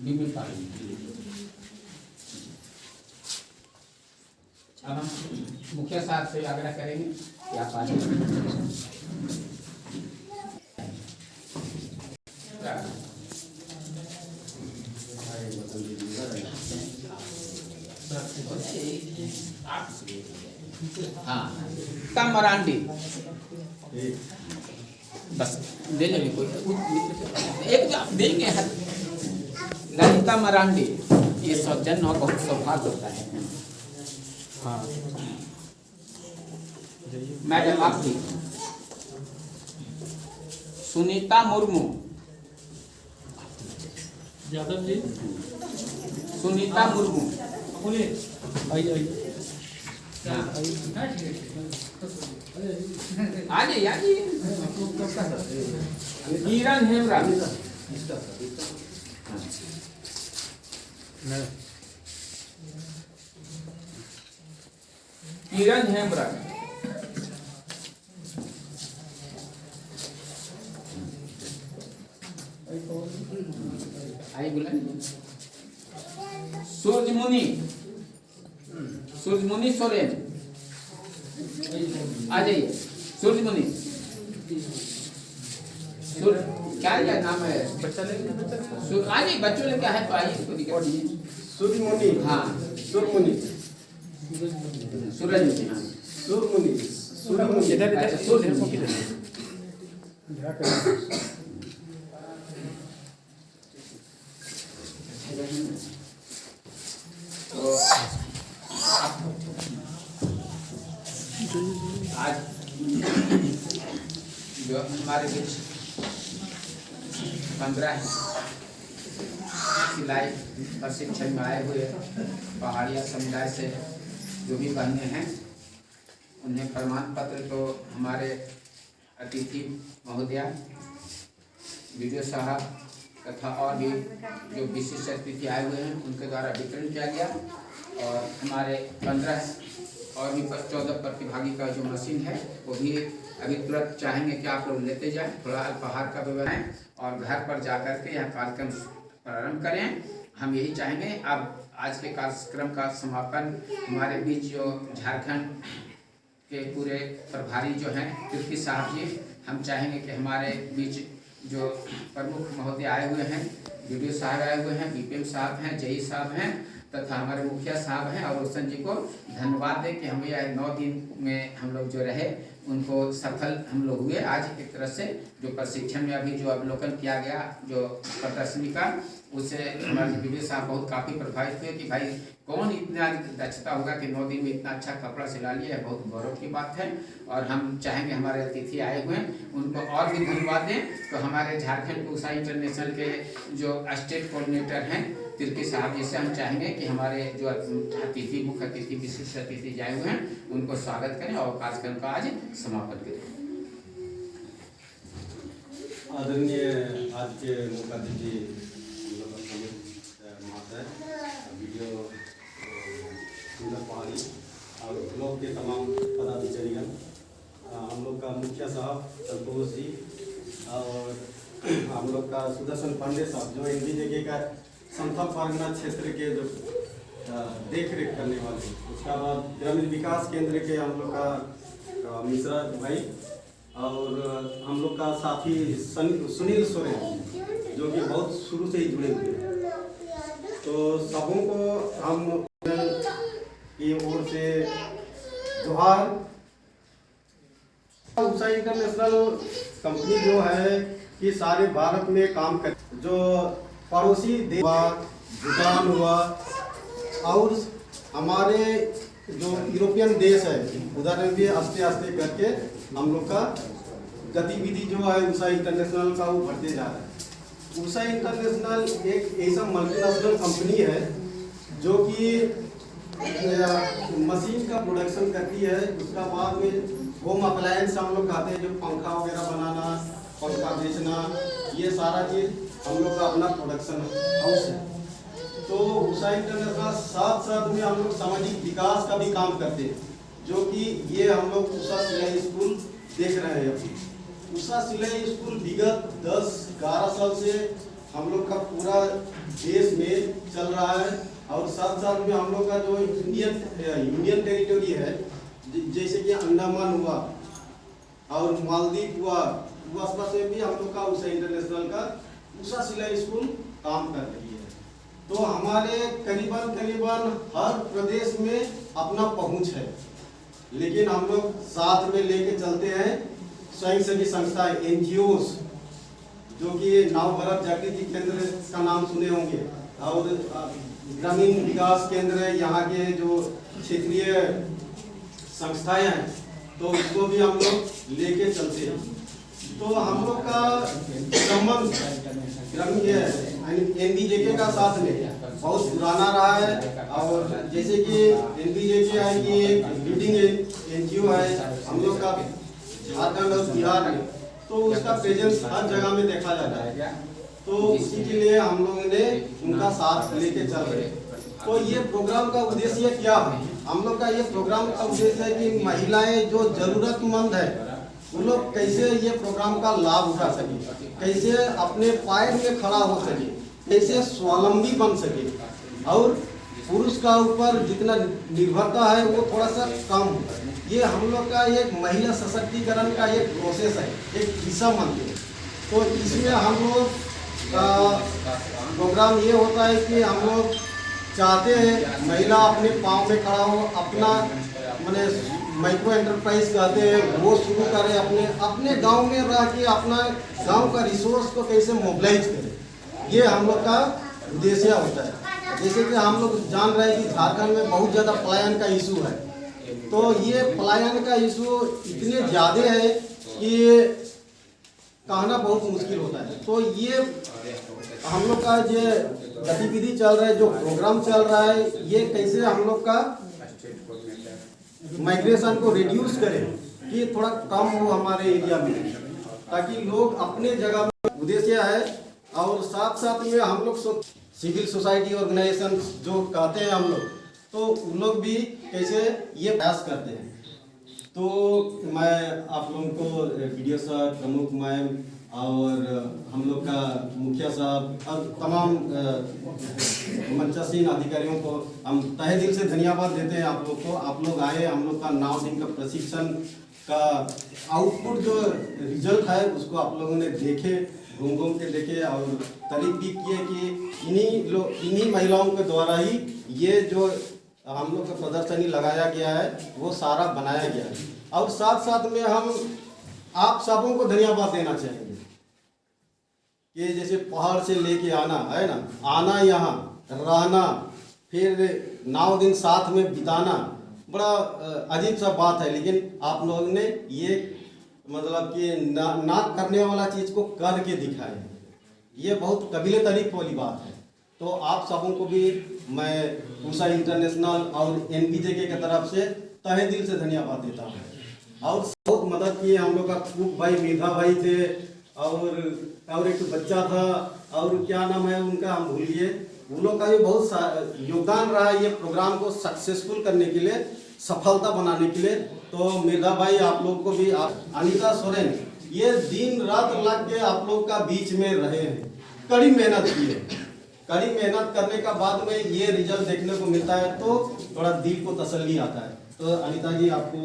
भीमी पहाड़ी। अब हम मुखिया साहब से आग्रह करेंगे कि आप आ हाँ, मरांडी बस दे लेंगे कोई एक जो आप देंगे। ललिता मरांडी, ये सौजन्य और बहुत सौभाग्य होता है। हाँ मैडम आप भी। सुनीता मुर्मू, यादव जी, सुनीता मुर्मू, आइए आ जाइए। किरण हेमरा, किरण हेमरा, आई बुलाइए। सूरजमुनि, सूरजमुनि सोरेन, आ जाइए। सूरजमुनि, क्या नाम है? आ जाइए, बच्चों ने क्या है तो आइए, इसको दिक्कत नहीं। सूर्यमुनि, हाँ सूर्यमुनि, सूरजमुनि, हाँ सूर्यमुनि, सूर्यमुनि। अच्छा, सूरजमुनि। तो आज जो हमारे बीच 15 सिलाई प्रशिक्षण में आए हुए पहाड़िया समुदाय से जो भी बहने हैं, उन्हें प्रमाण पत्र तो हमारे अतिथि महोदया, वीडियो साहब तथा और भी जो विशिष्ट अतिथि आए हुए हैं उनके द्वारा वितरण किया गया। और हमारे 15 और भी 14 प्रतिभागी का जो मशीन है वो भी अभी तुरंत चाहेंगे कि आप लोग लेते जाएं। थोड़ा अल्पाहार का व्यवस्था है और घर पर जाकर के यह कार्यक्रम प्रारंभ करें। हम यही चाहेंगे। अब आज के कार्यक्रम का समापन हमारे बीच जो झारखंड के पूरे प्रभारी जो हैं कीर्ति साहब जी, हम चाहेंगे कि हमारे बीच जो प्रमुख महोदय आए हुए हैं, वीडियो साहब आए हुए हैं, बीपीएम साहब हैं, जई साहब हैं तथा हमारे मुखिया साहब हैं और रोशन जी को धन्यवाद दें कि हम यह 9 दिन में हम लोग जो रहे उनको सफल हम लोग हुए। आज एक तरह से जो प्रशिक्षण में अभी जो अवलोकन किया गया जो प्रदर्शनी का, उससे हमारे विवेक साहब बहुत काफ़ी प्रभावित हुए कि भाई कौन इतना दक्षता होगा कि 9 दिन में इतना अच्छा कपड़ा सिला लिया है, बहुत गौरव की बात है। और हम चाहेंगे हमारे अतिथि आए हुए हैं उनको और भी धन्यवाद दें। तो हमारे झारखंड उषा इंटरनेशनल के जो स्टेट कोऑर्डिनेटर हैं तिर्की साहब, जैसे हम चाहेंगे कि हमारे जो अतिथि मुख्य अतिथि विशिष्ट अतिथि आए हुए हैं उनको स्वागत करें और कार्यक्रम का आज समापन करें। आदरणीय आज के मुख्य अतिथि महाशय, वीडियो पहाड़ी और ब्लॉक के तमाम पदाधिकारीगण, हम लोग का मुखिया साहब संतोष जी और हम लोग का सुदर्शन पांडे साहब जो NBJK का संथाल परगना क्षेत्र के जो देख रेख करने वाले, उसका बाद ग्रामीण विकास केंद्र के हम लोग का मिश्रा भाई और हम लोग का साथी सुनील सोरेन जो कि बहुत शुरू से ही जुड़े हुए हैं। तो सबों को हम की ओर से जोहार। उषा इंटरनेशनल कंपनी जो है कि सारे भारत में काम कर, जो पड़ोसी देश भूटान हुआ और हमारे जो यूरोपियन देश है उधर में भी आस्ते आस्ते करके हम लोग का गतिविधि जो है उषा इंटरनेशनल का वो बढ़ते जा रहा है। उषा इंटरनेशनल एक ऐसा मल्टीनेशनल कंपनी है जो कि मशीन का प्रोडक्शन करती है। उसका बाद में होम अप्लायंस हम लोग कहते हैं, जो पंखा वगैरह बनाना, पंखा बेचना, ये सारा चीज़ हम लोग का अपना प्रोडक्शन हाउस है। तो उषा इंटरनेशनल साथ साथ में हम लोग सामाजिक विकास का भी काम करते हैं, जो कि ये हम लोग उषा सिलाई स्कूल देख रहे हैं। अभी उषा सिलाई स्कूल विगत 10-11 साल से हम लोग का पूरा देश में चल रहा है और साथ साथ में हम लोग का जो यूनियन टेरिटरी है, जैसे कि अंडमान हुआ और मालदीव हुआ, उस पर से भी हम लोग का उषा इंटरनेशनल का उषा सिलाई स्कूल काम कर रही है। तो हमारे करीबन हर प्रदेश में अपना पहुंच है, लेकिन हम लोग साथ में लेके चलते हैं स्वयं सेवी संस्थाएं, NGOs, जो कि नव भारत जागृति केंद्र का नाम सुने होंगे और ग्रामीण विकास केंद्र यहाँ के जो क्षेत्रीय संस्थाएं हैं, तो उसको भी हम लोग लेके चलते हैं। तो हम लोग का संबंध NBJK का साथ में बहुत पुराना रहा है और जैसे कि NBJK है कि एक लीडिंग NGO है हम लोग का झारखंड और बिहार में, तो उसका प्रेजेंस हर जगह में देखा जाता है। तो उसी के लिए हम लोगों ने उनका साथ लेके चल रहे। तो ये प्रोग्राम का उद्देश्य क्या है? हम लोग का ये प्रोग्राम का उद्देश्य है कि महिलाएं जो जरूरतमंद है वो लोग कैसे ये प्रोग्राम का लाभ उठा सके, कैसे अपने पैर में खड़ा हो सके, कैसे स्वावलंबी बन सके और पुरुष का ऊपर जितना निर्भरता है वो थोड़ा सा कम हो। ये हम लोग का एक महिला सशक्तिकरण का एक प्रोसेस है, एक दिशा मानते हैं। तो इसमें हम लोग का प्रोग्राम ये होता है कि हम लोग चाहते हैं महिला अपने पाँव में खड़ा हो, अपना माने माइक्रो एंटरप्राइज कहते हैं वो शुरू करें, अपने गांव में रह के अपना गांव का रिसोर्स को कैसे मोबिलाइज करें, ये हम लोग का उद्देश्य होता है। जैसे कि हम लोग जान रहे हैं कि झारखंड में बहुत ज़्यादा पलायन का इशू है, तो ये पलायन का इशू इतने ज़्यादा है कि कहना बहुत मुश्किल होता है। तो ये हम लोग का जो गतिविधि चल रहा है, जो प्रोग्राम चल रहा है, ये कैसे हम लोग का माइग्रेशन को रिड्यूस करें कि थोड़ा कम हो हमारे एरिया में, ताकि लोग अपने जगह में उद्देश्य है। और साथ साथ में हम लोग सिविल सोसाइटी ऑर्गेनाइजेशन जो कहते हैं हम लोग, तो उन लोग भी कैसे ये प्रयास करते हैं। तो मैं आप लोगों को वीडियो सर, प्रमुख मैम और हम लोग का मुखिया साहब और तमाम मंचासीन अधिकारियों को हम तहे दिल से धन्यवाद देते हैं आप लोग को। आप लोग आए, हम लोग का 9 दिन का प्रशिक्षण का आउटपुट जो रिजल्ट है उसको आप लोगों ने घूम घूम के देखे और तारीफ भी किए कि इन्हीं महिलाओं के द्वारा ही ये जो हम लोग का प्रदर्शनी लगाया गया है वो सारा बनाया गया है। और साथ साथ में हम आप सबों को धन्यवाद देना चाहेंगे कि जैसे पहाड़ से लेके आना है ना, आना यहाँ रहना, फिर 9 दिन साथ में बिताना, बड़ा अजीब सा बात है, लेकिन आप लोगों ने ये मतलब कि ना करने वाला चीज़ को करके दिखाए, ये बहुत काबिले तारीफ वाली बात है। तो आप सबों को भी मैं पूसा इंटरनेशनल और NBJK की तरफ से तहे दिल से धन्यवाद देता हूँ। और बहुत मदद किए हम लोग का खूब भाई मेधा भाई थे और एक बच्चा था और क्या नाम है उनका हम भूल गए, उन लोग का भी बहुत योगदान रहा ये प्रोग्राम को सक्सेसफुल करने के लिए, सफलता बनाने के लिए। तो मेधा भाई आप लोग को भी, अनीता सोरेन, ये दिन रात लग के आप लोग का बीच में रहे हैं, कड़ी मेहनत किए, कड़ी मेहनत करने का बाद में ये रिजल्ट देखने को मिलता है तो थोड़ा दिल को तसल्ली आता है। तो अनीता जी आपको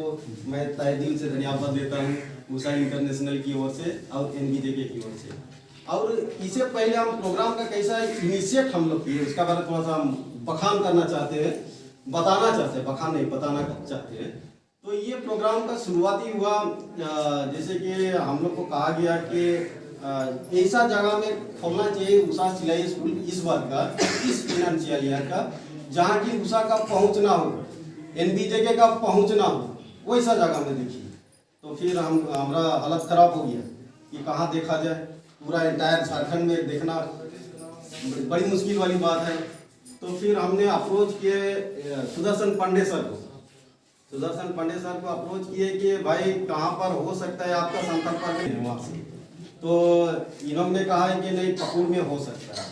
मैं तहे दिल से धन्यवाद देता हूँ पूसा इंटरनेशनल की ओर से और NBJK की ओर से। और इससे पहले हम प्रोग्राम का कैसा इनिशिएट हम लोग किए उसका बारे में थोड़ा सा हम बखान करना चाहते हैं, बताना चाहते हैं, बखान नहीं बताना चाहते हैं। तो ये प्रोग्राम का शुरुआती हुआ जैसे कि हम लोग को कहा गया कि ऐसा जगह में खोलना चाहिए उषा सिलाई स्कूल इस बार का, इस फाइनेंशियल ईयर का, जहाँ की उषा का पहुँचना हो, NBJK का पहुँचना हो, वैसा जगह में देखिए। तो फिर हमारा हालत ख़राब हो गया कि कहाँ देखा जाए, पूरा एंटायर झारखंड में देखना बड़ी मुश्किल वाली बात है। तो फिर हमने अप्रोच किए सुदर्शन पांडे सर को, सुदर्शन पांडे सर को अप्रोच किए कि भाई कहाँ पर हो सकता है आपका संपर्क वहाँ से। तो इन्होंने कहा है कि नहीं पकुड़ में हो सकता है।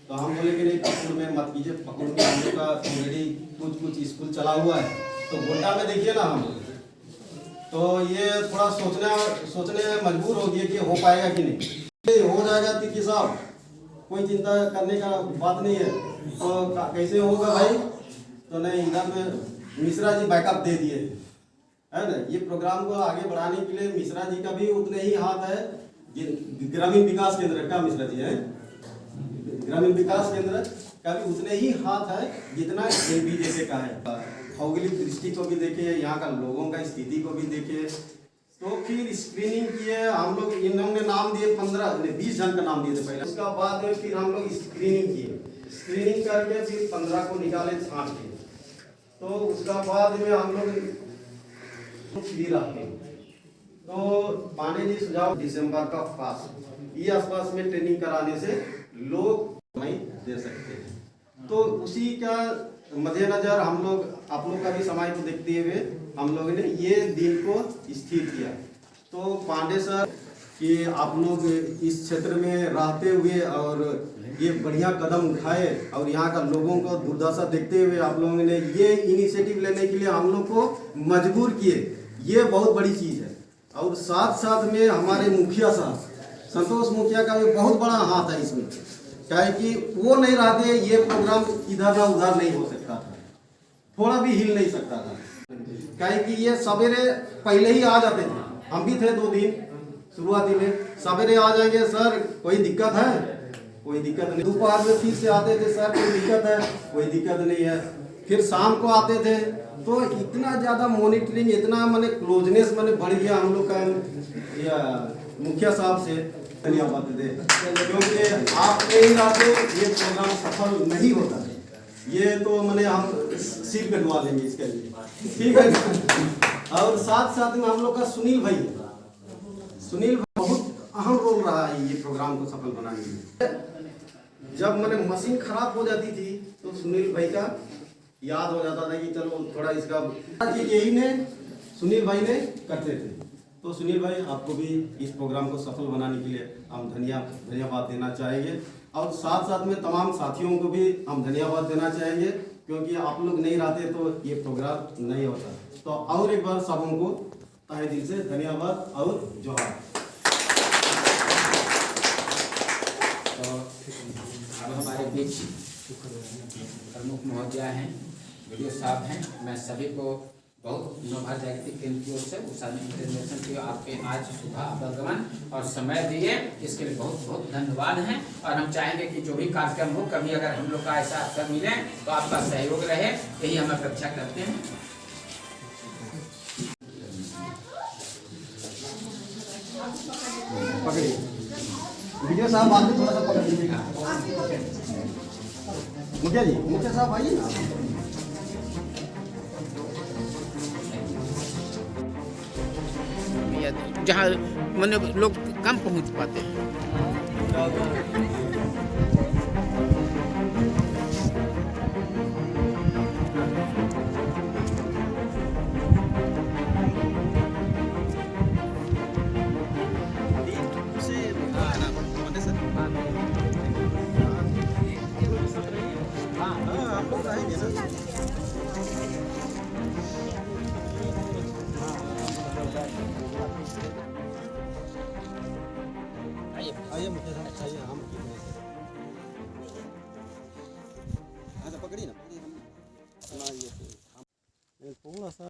तो हम बोले कि नहीं पकुड़ में मत कीजिए, पकुड़ में हम लोग का ऑलरेडी कुछ स्कूल चला हुआ है, तो गोड्डा में देखिए ना हम। तो ये थोड़ा सोचने में मजबूर हो गया कि हो पाएगा कि नहीं। हो जाएगा तिर्की साहब, कोई चिंता करने का बात नहीं है। तो कैसे होगा भाई, तो नहीं इधर में मिश्रा जी बैकअप दे दिए है ना। ये प्रोग्राम को आगे बढ़ाने के लिए मिश्रा जी का भी उतने ही हाथ है, ग्रामीण विकास केंद्र का मिश्रा जी है, ग्रामीण विकास केंद्र का भी उतने ही हाथ है जितना NBJK का है। भौगोलिक दृष्टि को भी देखे, यहाँ का लोगों का स्थिति को भी देखे। तो फिर स्क्रीनिंग किए हम लोग, इन्होंने नाम दिए 15-20 जन का नाम दिए थे पहले। उसका बाद में फिर हम लोग स्क्रीनिंग किए, स्क्रीनिंग करके फिर 15 को निकाले छांट के। तो उसका बाद में हम लोग तो पांडे जी सुझाव दिसंबर का पास ये आसपास में ट्रेनिंग कराने से लोग नहीं दे सकते हैं। तो उसी का मद्देनजर हम लोग आप लोग का भी समय को देखते हुए हम लोगों ने ये दिन को स्थिर किया। तो पांडे सर कि आप लोग इस क्षेत्र में रहते हुए और ये बढ़िया कदम उठाए और यहाँ का लोगों को दुर्दशा देखते हुए आप लोगों ने ये इनिशिएटिव लेने के लिए हम लोग को मजबूर किए, ये बहुत बड़ी चीज़ है। और साथ साथ में हमारे मुखिया साहब संतोष मुखिया का भी बहुत बड़ा हाथ है इसमें, क्या कि वो नहीं रहते ये प्रोग्राम इधर ना उधर नहीं हो सकता था, थोड़ा भी हिल नहीं सकता था। क्या कि ये सवेरे पहले ही आ जाते थे, हम भी थे 2 दिन शुरुआती में, सवेरे आ जाएंगे सर कोई दिक्कत है, कोई दिक्कत नहीं। दोपहर में फिर से आते थे सर कोई दिक्कत है, कोई दिक्कत नहीं है। फिर शाम को आते थे। तो इतना ज़्यादा मॉनिटरिंग, इतना मैंने क्लोजनेस मैंने बढ़ गया हम लोग का मुखिया साहब से धन्यवाद दे, क्योंकि आप नहीं रहते ये प्रोग्राम सफल नहीं होता। ये तो मैंने हम सिर कटवा लेंगे इसके लिए, ठीक है। और साथ साथ में हम लोग का सुनील भाई बहुत अहम रोल रहा है ये प्रोग्राम को सफल बनाने में। जब मैंने मशीन खराब हो जाती थी तो सुनील भाई का याद हो जाता था कि चलो थोड़ा इसका यही ने सुनील भाई ने करते थे। तो सुनील भाई आपको भी इस प्रोग्राम को सफल बनाने के लिए हम धन्यवाद देना चाहेंगे। और साथ साथ में तमाम साथियों को भी हम धन्यवाद देना चाहेंगे, क्योंकि आप लोग नहीं रहते तो ये प्रोग्राम नहीं होता। तो और एक बार सबों को तहे दिल से धन्यवाद और जोहार। तो अब हमारे बीच प्रमुख महोदया हैं, वीडियो साहब हैं, मैं सभी को बहुत नवभारत जागृति केंद्र की ओर से उषा इंटरनेशनल की आपके आज सुबह आवागमन और समय दिए, इसके लिए बहुत बहुत धन्यवाद हैं। और हम चाहेंगे कि जो भी कार्यक्रम हो, कभी अगर हम लोग का ऐसा अवसर मिले तो आपका सहयोग रहे, यही हम अपेक्षा करते हैं। पकड़िए वीडियो साहब, आप भी थोड़ा सा पकड़ लीजिएगा। मुखिया साहब आइए ना। जहाँ मतलब लोग कम पहुँच पाते हैं। आइए मुखिया साहब, आइए।